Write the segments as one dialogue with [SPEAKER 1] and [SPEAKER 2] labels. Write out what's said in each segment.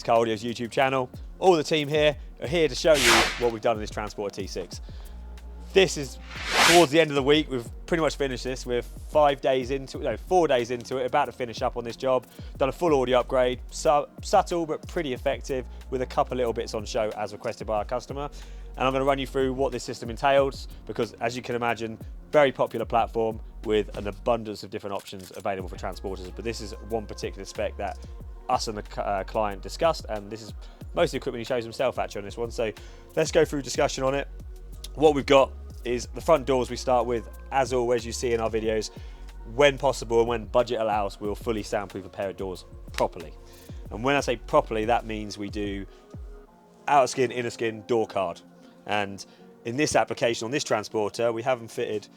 [SPEAKER 1] Car Audio's YouTube channel. All the team here are here to show you what we've done in this Transporter T6. This is towards the end of the week. We've pretty much finished this. We're 4 days into it, about to finish up on this job. Done a full audio upgrade, subtle but pretty effective, with a couple little bits on show as requested by our customer. And I'm going to run you through what this system entails, because as you can imagine, very popular platform with an abundance of different options available for transporters. But this is one particular spec that us and the client discussed, and this is most of the equipment he shows himself actually on this one. So let's go through discussion on it. What we've got is the front doors we start with. As always, you see in our videos, when possible and when budget allows, we'll fully soundproof a pair of doors properly. And when I say properly, that means we do outer skin, inner skin, door card. And in this application, on this transporter, we haven't fitted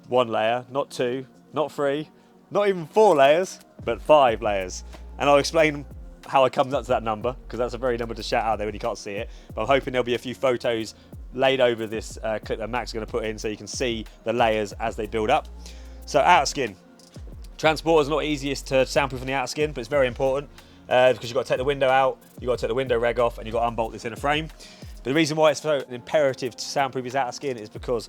[SPEAKER 1] 1 layer, not 2, not 3, not even 4 layers, but 5 layers. And I'll explain how I come up to that number, because that's a very number to shout out there when you can't see it. But I'm hoping there'll be a few photos laid over this clip that Mac's going to put in, so you can see the layers as they build up. So outer skin. Transporter's not easiest to soundproof on the outer skin, but it's very important because you've got to take the window out, you've got to take the window reg off, and you've got to unbolt this inner frame. But the reason why it's so imperative to soundproof his outer skin is because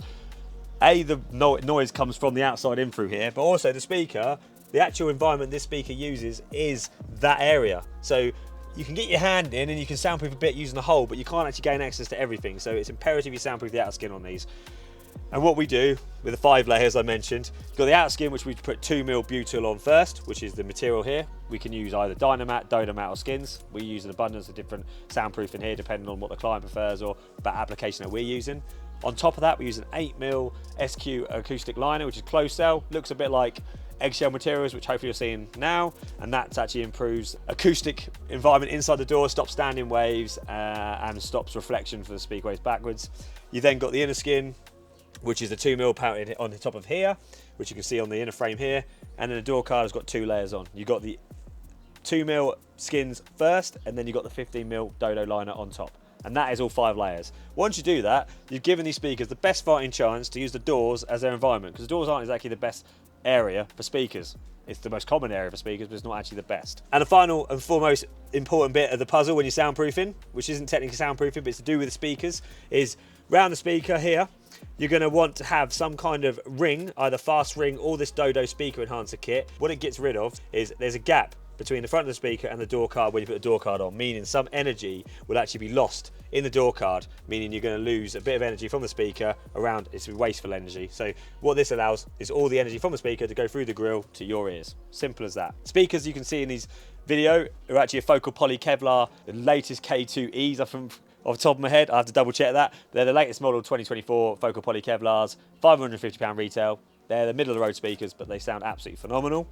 [SPEAKER 1] the noise comes from the outside in through here, but also the speaker, the actual environment this speaker uses is that area. So you can get your hand in and you can soundproof a bit using the hole, but you can't actually gain access to everything. So it's imperative you soundproof the outer skin on these. And what we do with the 5 layers I mentioned, you've got the outer skin, which we put 2mm butyl on first, which is the material here. We can use either Dynamat, Dodomat or skins. We use an abundance of different soundproofing here depending on what the client prefers or that application that we're using. On top of that, we use an 8mm SQ acoustic liner, which is closed cell. Looks a bit like eggshell materials, which hopefully you're seeing now, and that actually improves acoustic environment inside the door, stops standing waves and stops reflection for the speaker waves backwards. You then got the inner skin, which is the 2mm painted on the top of here, which you can see on the inner frame here, and then the door card has got 2 layers on. You've got the 2mm skins first, and then you've got the 15mm Dodo liner on top. And that is all 5 layers. Once you do that, you've given these speakers the best fighting chance to use the doors as their environment, because the doors aren't exactly the best area for speakers. It's the most common area for speakers, but it's not actually the best. And the final and foremost important bit of the puzzle when you're soundproofing, which isn't technically soundproofing, but it's to do with the speakers, is round the speaker here, you're going to want to have some kind of ring, either fast ring or this Dodo speaker enhancer kit. What it gets rid of is there's a gap between the front of the speaker and the door card when you put the door card on, meaning some energy will actually be lost in the door card, meaning you're going to lose a bit of energy from the speaker around. It's wasteful energy. So what this allows is all the energy from the speaker to go through the grill to your ears. Simple as that. Speakers you can see in these video are actually a focal Poly Kevlar, the latest K2Es. I think off the top of my head, I have to double check that. They're the latest model 2024 focal Poly Kevlars, £550 retail. They're the middle of the road speakers, but they sound absolutely phenomenal.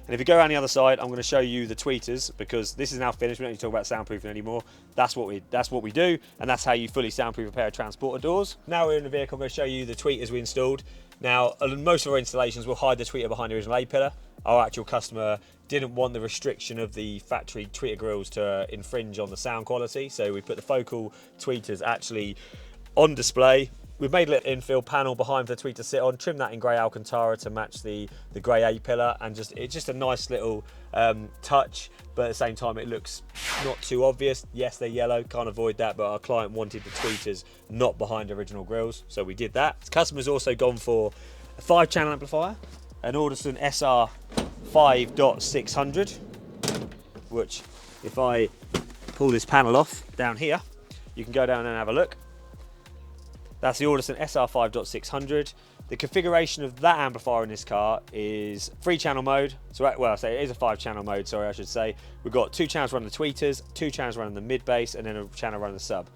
[SPEAKER 1] And if you go around the other side, I'm going to show you the tweeters, because this is now finished. We don't need to talk about soundproofing anymore. That's what we do, and that's how you fully soundproof a pair of transporter doors. Now we're in the vehicle, I'm going to show you the tweeters we installed. Now, most of our installations will hide the tweeter behind the original A-pillar. Our actual customer didn't want the restriction of the factory tweeter grills to infringe on the sound quality, so we put the focal tweeters actually on display. We've made a little infill panel behind for the tweeter to sit on, trimmed that in grey Alcantara to match the grey A-pillar, and it's just a nice little touch, but at the same time it looks not too obvious. Yes, they're yellow, can't avoid that, but our client wanted the tweeters not behind original grills, so we did that. The customer's also gone for a 5-channel amplifier, an Audison SR5.600, which if I pull this panel off down here, you can go down and have a look. That's the Audison SR5.600. The configuration of that amplifier in this car is 3-channel mode. So, well, I say it is a 5-channel mode, sorry, I should say. We've got 2 channels running the tweeters, 2 channels running the mid-bass, and then a channel running the sub.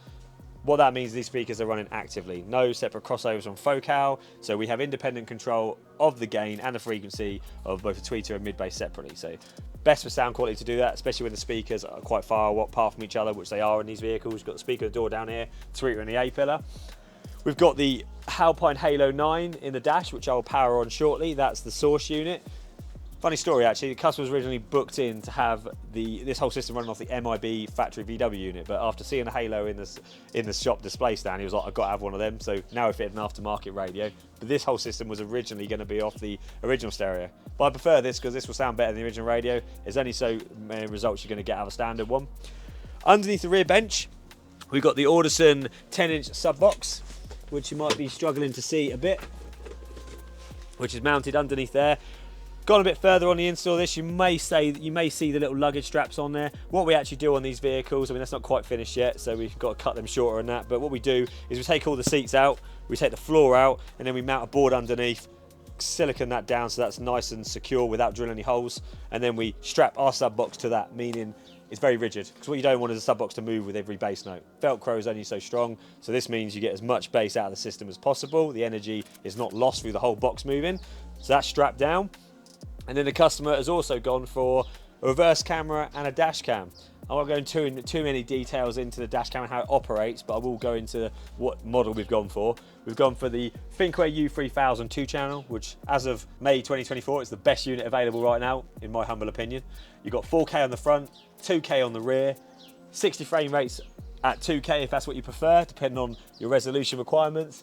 [SPEAKER 1] What that means is these speakers are running actively. No separate crossovers on focal, so we have independent control of the gain and the frequency of both the tweeter and mid-bass separately. So best for sound quality to do that, especially when the speakers are quite far apart from each other, which they are in these vehicles. We've got the speaker at the door down here, tweeter and the A-pillar. We've got the Alpine Halo 9 in the dash, which I will power on shortly. That's the source unit. Funny story actually, the customer was originally booked in to have this whole system running off the MIB factory VW unit, but after seeing the Halo in the shop display stand, he was like, I've got to have one of them. So now we fit an aftermarket radio. But this whole system was originally going to be off the original stereo. But I prefer this because this will sound better than the original radio. There's only so many results you're going to get out of a standard one. Underneath the rear bench, we've got the Audison 10-inch sub box, which you might be struggling to see a bit, which is mounted underneath there. Gone a bit further on the install of this, you may see the little luggage straps on there. What we actually do on these vehicles, I mean, that's not quite finished yet, so we've got to cut them shorter than that, but what we do is we take all the seats out, we take the floor out, and then we mount a board underneath, silicone that down so that's nice and secure without drilling any holes, and then we strap our sub box to that, meaning it's very rigid, because what you don't want is a sub box to move with every bass note. Velcro is only so strong, so this means you get as much bass out of the system as possible. The energy is not lost through the whole box moving, so that's strapped down. And then the customer has also gone for a reverse camera and a dash cam. I won't go into too many details into the dash cam and how it operates, but I will go into what model we've gone for. We've gone for the Thinkway U3000 2-channel, which as of May 2024 is the best unit available right now, in my humble opinion. You've got 4K on the front, 2K on the rear, 60 frame rates at 2K if that's what you prefer, depending on your resolution requirements.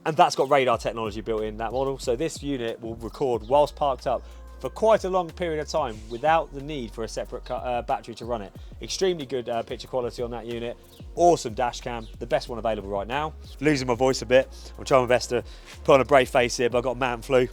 [SPEAKER 1] And that's got radar technology built in that model, so this unit will record whilst parked up for quite a long period of time without the need for a separate battery to run it. Extremely good picture quality on that unit. Awesome dash cam, the best one available right now. Losing my voice a bit. I'm trying my best to put on a brave face here, but I've got man flu.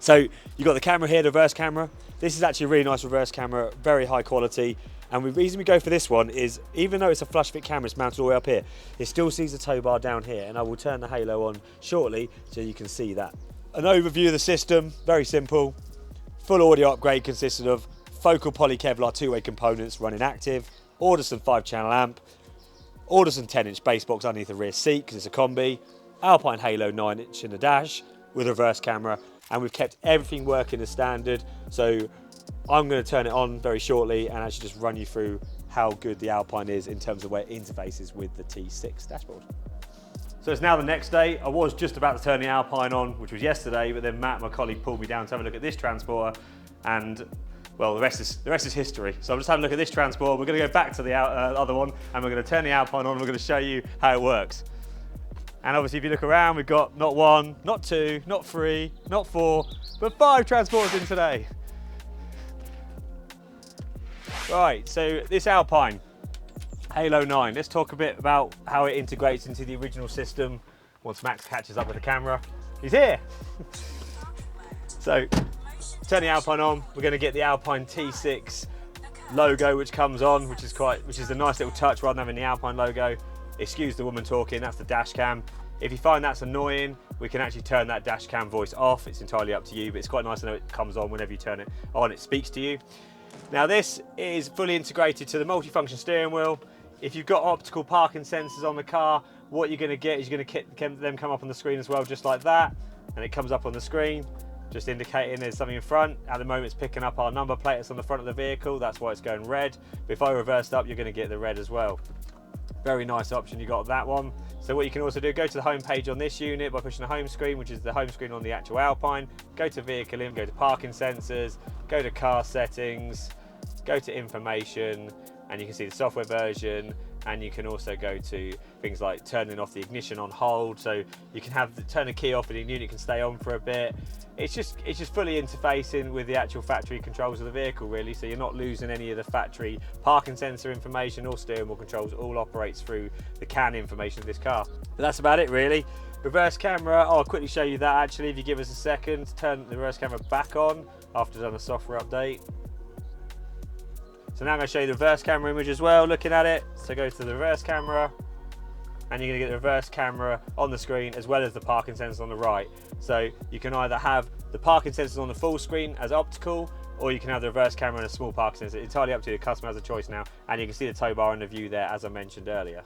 [SPEAKER 1] So you've got the camera here, the reverse camera. This is actually a really nice reverse camera, very high quality. And the reason we go for this one is, even though it's a flush fit camera, it's mounted all the way up here, it still sees the tow bar down here, and I will turn the halo on shortly so you can see that. An overview of the system, very simple. Full audio upgrade consisted of focal Poly Kevlar 2-way components running active, Audison 5-channel amp, Audison 10-inch bass box underneath the rear seat because it's a combi, Alpine Halo 9-inch in the dash with a reverse camera, and we've kept everything working as standard. So I'm going to turn it on very shortly and actually just run you through how good the Alpine is in terms of where it interfaces with the T6 dashboard. So it's now the next day. I was just about to turn the Alpine on, which was yesterday, but then Matt, my colleague, pulled me down to have a look at this transporter, and well, the rest is history. So I'm just having a look at this transporter. We're going to go back to the other one, and we're going to turn the Alpine on. And we're going to show you how it works. And obviously, if you look around, we've got not 1, not 2, not 3, not 4, but 5 transporters in today. Right, so this Alpine Halo 9, let's talk a bit about how it integrates into the original system once Max catches up with the camera. He's here! So, turn the Alpine on, we're going to get the Alpine T6 logo which comes on, which is a nice little touch rather than having the Alpine logo. Excuse the woman talking, that's the dash cam. If you find that's annoying, we can actually turn that dash cam voice off. It's entirely up to you, but it's quite nice to know it comes on whenever you turn it on, it speaks to you. Now this is fully integrated to the multifunction steering wheel. If you've got optical parking sensors on the car, what you're going to get is you're going to get them come up on the screen as well, just like that, and it comes up on the screen, just indicating there's something in front. At the moment it's picking up our number plate that's on the front of the vehicle, that's why it's going red. But if I reversed up, you're going to get the red as well. Very nice option, you got that one. So what you can also do, go to the home page on this unit by pushing the home screen, which is the home screen on the actual Alpine, go to vehicle in, go to parking sensors, go to car settings, go to information, and you can see the software version, and you can also go to things like turning off the ignition on hold, so you can turn the key off and the unit can stay on for a bit. It's just fully interfacing with the actual factory controls of the vehicle really, so you're not losing any of the factory parking sensor information or steering wheel controls. It all operates through the CAN information of this car. But that's about it really. Reverse camera, I'll quickly show you that actually if you give us a second. Turn the reverse camera back on after I've done a software update. So now I'm going to show you the reverse camera image as well, looking at it. So go to the reverse camera, and you're going to get the reverse camera on the screen as well as the parking sensors on the right. So you can either have the parking sensors on the full screen as optical, or you can have the reverse camera and a small parking sensor. It's entirely up to you, the customer has a choice now, and you can see the tow bar in the view there as I mentioned earlier.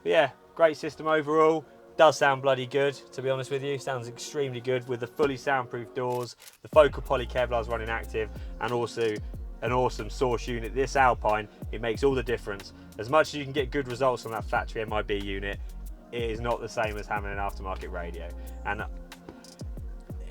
[SPEAKER 1] But yeah, great system overall. Does sound bloody good, to be honest with you. Sounds extremely good with the fully soundproof doors, the focal Poly Kevlar's running active, and also an awesome source unit. This Alpine, it makes all the difference. As much as you can get good results on that factory MIB unit, it is not the same as having an aftermarket radio. And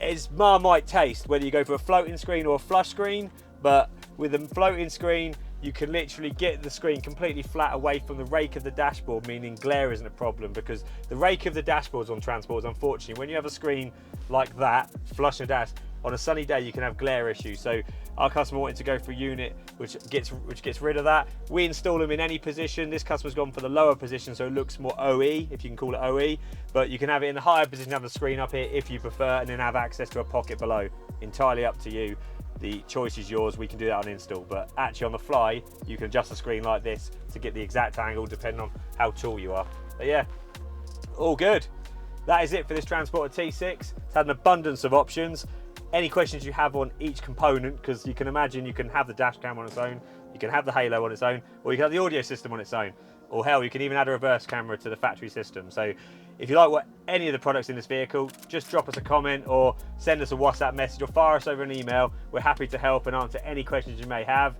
[SPEAKER 1] it's Marmite taste, whether you go for a floating screen or a flush screen, but with a floating screen, you can literally get the screen completely flat away from the rake of the dashboard, meaning glare isn't a problem, because the rake of the dashboards on transports, unfortunately, when you have a screen like that, flush the dash, on a sunny day you can have glare issues. So our customer wanted to go for a unit which gets rid of that. We install them in any position. This customer's gone for the lower position, so it looks more OE, if you can call it OE, but you can have it in the higher position, have the screen up here if you prefer, and then have access to a pocket below. Entirely up to you. The choice is yours. We can do that on install, but actually on the fly you can adjust the screen like this to get the exact angle depending on how tall you are. But yeah, all good. That is it for this Transporter T6. It's had an abundance of options. Any questions you have on each component, because you can imagine you can have the dash cam on its own, you can have the halo on its own, or you can have the audio system on its own, or hell, you can even add a reverse camera to the factory system. So if you like any of the products in this vehicle, just drop us a comment or send us a WhatsApp message or fire us over an email. We're happy to help and answer any questions you may have.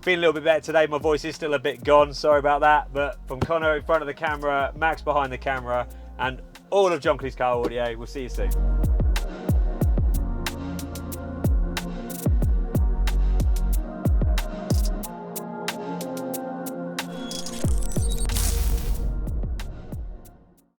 [SPEAKER 1] Feeling a little bit better today. My voice is still a bit gone, sorry about that, but from Connor in front of the camera, Max behind the camera, and all of John Cleese Car Audio, we'll see you soon.